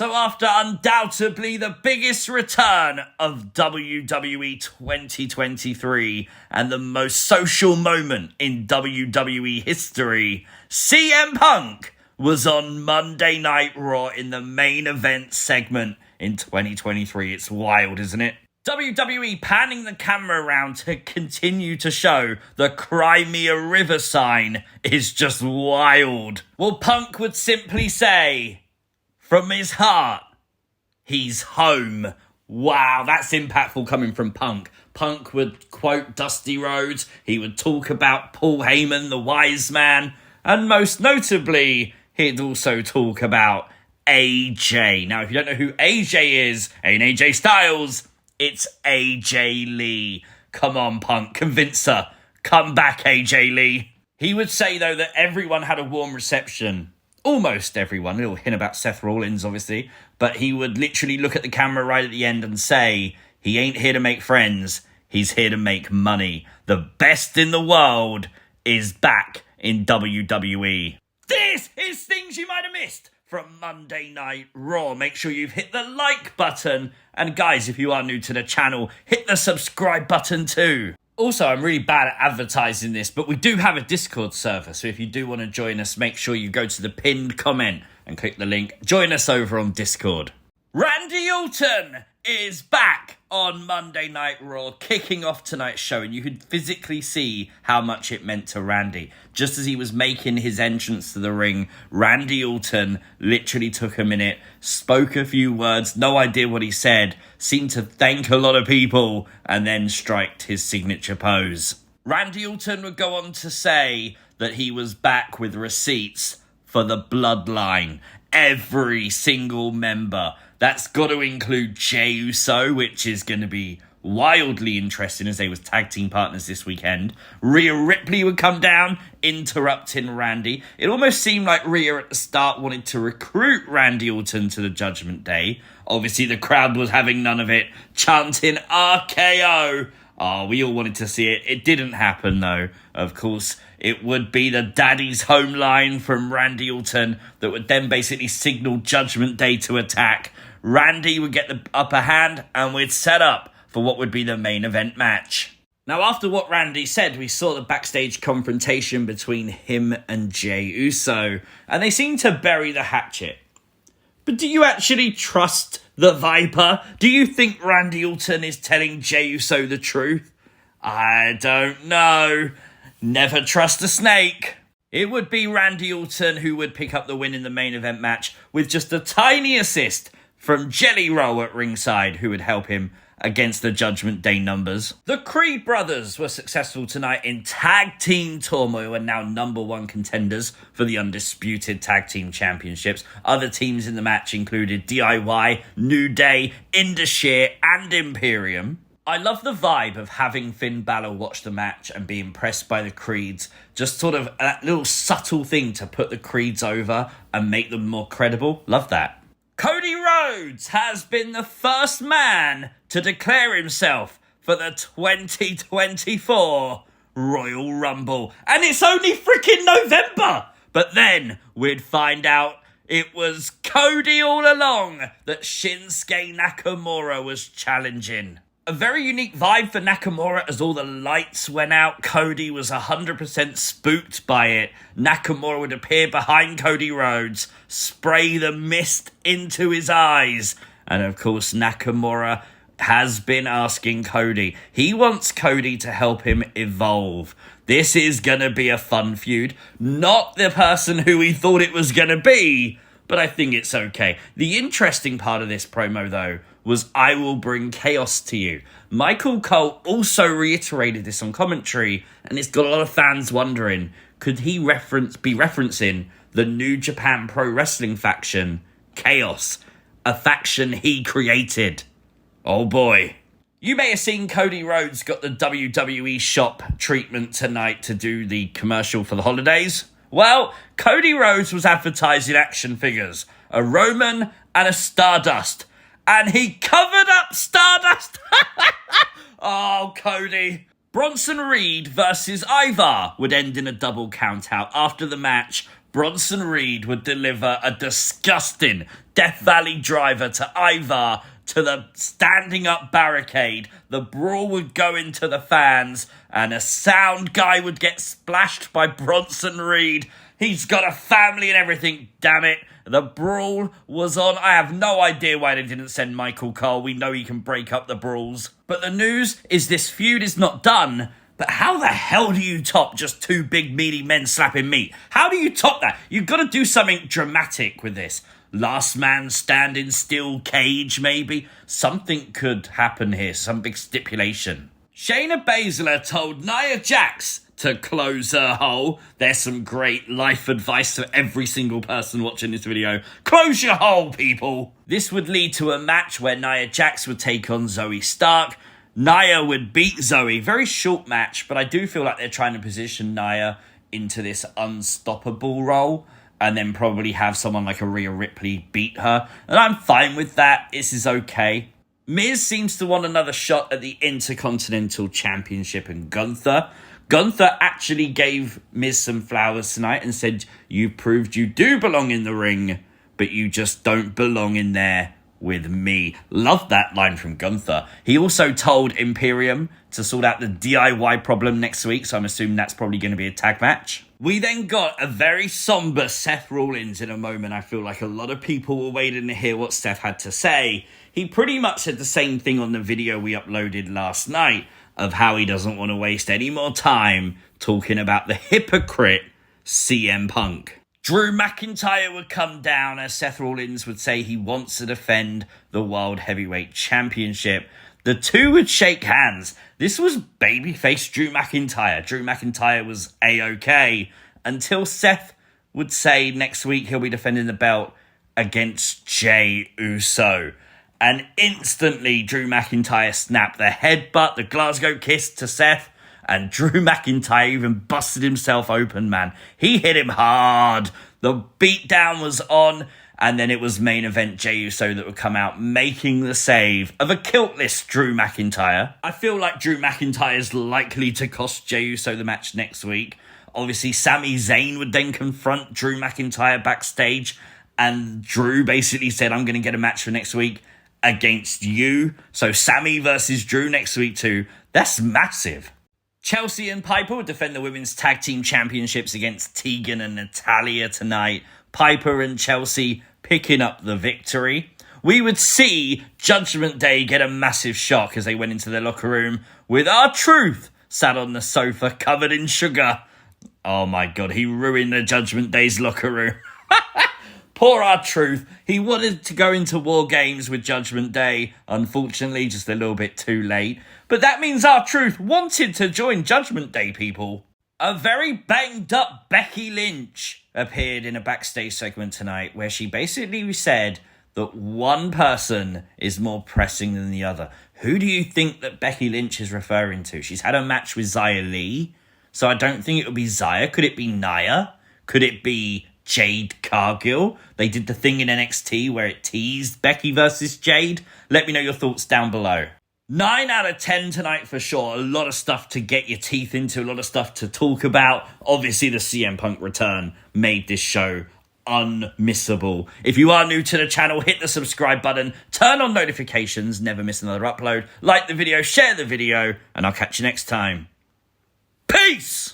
So after undoubtedly the biggest return of WWE 2023 and the most social moment in WWE history, CM Punk was on Monday Night Raw in the main event segment in 2023. It's wild, isn't it? WWE panning the camera around to continue to show the Crimea River sign is just wild. Well, Punk would simply say, from his heart, he's home. Wow, that's impactful coming from Punk. Punk would quote Dusty Rhodes. He would talk about Paul Heyman, the wise man. And most notably, he'd also talk about AJ. Now, if you don't know who AJ is, ain't AJ Styles, it's AJ Lee. Come on, Punk, convince her. Come back, AJ Lee. He would say, though, that everyone had a warm reception. Almost everyone. A little hint about Seth Rollins, obviously. But he would literally look at the camera right at the end and say, he ain't here to make friends. He's here to make money. The best in the world is back in WWE. This is things you might have missed from Monday Night Raw. Make sure you've hit the like button. And guys, if you are new to the channel, hit the subscribe button too. Also, I'm really bad at advertising this, but we do have a Discord server. So if you do want to join us, make sure you go to the pinned comment and click the link. Join us over on Discord. Randy Orton is back on Monday Night Raw, kicking off tonight's show, and you could physically see how much it meant to Randy. Just as he was making his entrance to the ring, Randy Orton literally took a minute, spoke a few words, no idea what he said, seemed to thank a lot of people, and then striked his signature pose. Randy Orton would go on to say that he was back with receipts for the Bloodline. Every single member. That's got to include Jey Uso, which is going to be wildly interesting as they was tag team partners this weekend. Rhea Ripley would come down, interrupting Randy. It almost seemed like Rhea at the start wanted to recruit Randy Orton to the Judgment Day. Obviously, the crowd was having none of it, chanting RKO. Oh, we all wanted to see it. It didn't happen, though. Of course, it would be the Daddy's Home line from Randy Orton that would then basically signal Judgment Day to attack. Randy would get the upper hand, and we'd set up for what would be the main event match. Now, after what Randy said, we saw the backstage confrontation between him and Jey Uso, and they seemed to bury the hatchet. But do you actually trust the Viper? Do you think Randy Orton is telling Jey Uso the truth? I don't know. Never trust a snake. It would be Randy Orton who would pick up the win in the main event match with just a tiny assist from Jelly Roll at ringside, who would help him against the Judgment Day numbers. The Creed brothers were successful tonight in tag team turmoil and now number one contenders for the undisputed tag team championships. Other teams in the match included DIY, New Day, Indus and Imperium. I love the vibe of having Finn Balor watch the match and be impressed by the Creeds. Just sort of that little subtle thing to put the Creeds over and make them more credible. Love that. Cody Rhodes has been the first man to declare himself for the 2024 Royal Rumble. And it's only freaking November! But then we'd find out it was Cody all along that Shinsuke Nakamura was challenging. A very unique vibe for Nakamura as all the lights went out. Cody was 100% spooked by it. Nakamura would appear behind Cody Rhodes, spray the mist into his eyes. And of course, Nakamura has been asking Cody. He wants Cody to help him evolve. This is going to be a fun feud. Not the person who he thought it was going to be, but I think it's okay. The interesting part of this promo, though, was I will bring chaos to you. Michael Cole also reiterated this on commentary, and it's got a lot of fans wondering, could he be referencing the New Japan Pro Wrestling faction, Chaos, a faction he created? Oh boy. You may have seen Cody Rhodes got the WWE shop treatment tonight to do the commercial for the holidays. Well, Cody Rhodes was advertising action figures, a Roman and a Stardust. And he covered up Stardust. Oh, Cody. Bronson Reed versus Ivar would end in a double countout. After the match, Bronson Reed would deliver a disgusting Death Valley driver to Ivar to the standing up barricade. The brawl would go into the fans and a sound guy would get splashed by Bronson Reed. He's got a family and everything, damn it. The brawl was on. I have no idea why they didn't send Michael Cole. We know he can break up the brawls. But the news is this feud is not done. But how the hell do you top just two big meaty men slapping meat? How do you top that? You've got to do something dramatic with this. Last man standing steel cage, maybe? Something could happen here. Some big stipulation. Shayna Baszler told Nia Jax to close her hole. There's some great life advice to every single person watching this video. Close your hole, people. This would lead to a match where Nia Jax would take on Zoe Stark. Nia would beat Zoe. Very short match, but I do feel like they're trying to position Nia into this unstoppable role and then probably have someone like a Rhea Ripley beat her. And I'm fine with that. This is okay. Miz seems to want another shot at the Intercontinental Championship, and Gunther actually gave Miz some flowers tonight and said, "You've proved you do belong in the ring, but you just don't belong in there with me." Love that line from Gunther. He also told Imperium to sort out the DIY problem next week, so I'm assuming that's probably going to be a tag match. We then got a very somber Seth Rollins in a moment. I feel like a lot of people were waiting to hear what Seth had to say. He pretty much said the same thing on the video we uploaded last night of how he doesn't want to waste any more time talking about the hypocrite CM Punk. Drew McIntyre would come down as Seth Rollins would say he wants to defend the World Heavyweight Championship. The two would shake hands. This was babyface Drew McIntyre. Drew McIntyre was A-OK until Seth would say next week he'll be defending the belt against Jey Uso. And instantly Drew McIntyre snapped the headbutt, the Glasgow kiss to Seth. And Drew McIntyre even busted himself open, man. He hit him hard. The beatdown was on. And then it was main event Jey Uso that would come out making the save of a kiltless Drew McIntyre. I feel like Drew McIntyre is likely to cost Jey Uso the match next week. Obviously, Sami Zayn would then confront Drew McIntyre backstage. And Drew basically said, "I'm going to get a match for next week against you." So Sami versus Drew next week too. That's massive. Chelsea and Piper would defend the women's tag team championships against Tegan and Natalya tonight. Piper and Chelsea picking up the victory. We would see Judgment Day get a massive shock as they went into their locker room with R-Truth sat on the sofa covered in sugar. Oh my God, he ruined the Judgment Day's locker room. Poor R-Truth. He wanted to go into War Games with Judgment Day. Unfortunately, just a little bit too late. But that means R-Truth wanted to join Judgment Day, people. A very banged up Becky Lynch appeared in a backstage segment tonight where she basically said that one person is more pressing than the other. Who do you think that Becky Lynch is referring to? She's had a match with Xia Li, so I don't think it would be Xia. Could it be Nia? Could it be Jade Cargill? They did the thing in NXT where it teased Becky versus Jade. Let me know your thoughts down below. 9 out of 10 tonight for sure. A lot of stuff to get your teeth into, a lot of stuff to talk about. Obviously, the CM Punk return made this show unmissable. If you are new to the channel, hit the subscribe button, turn on notifications, never miss another upload. Like the video, share the video, and I'll catch you next time. Peace!